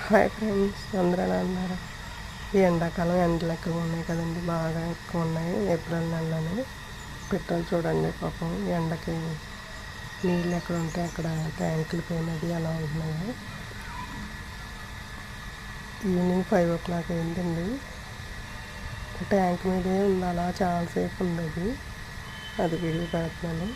Hi friends, అందరూ ఎలా ఉన్నారు? ఈ ఎండాకాలం ఎండలు ఎక్కువ ఉన్నాయి కదండి, బాగా ఎక్కువ ఉన్నాయి. ఏప్రిల్ నెలలోనే పెట్రోల్ చూడండి, పాపం ఎండకి నీళ్ళు ఎక్కడ ఉంటే అక్కడ ట్యాంకులు పోయినది అలా ఉంటున్నాయి. ఈవినింగ్ 5 o'clock అయిందండి. ట్యాంక్ మీదే ఉంది, అలా చాలాసేపు ఉంది. అది వీడియో పెడుతున్నాను.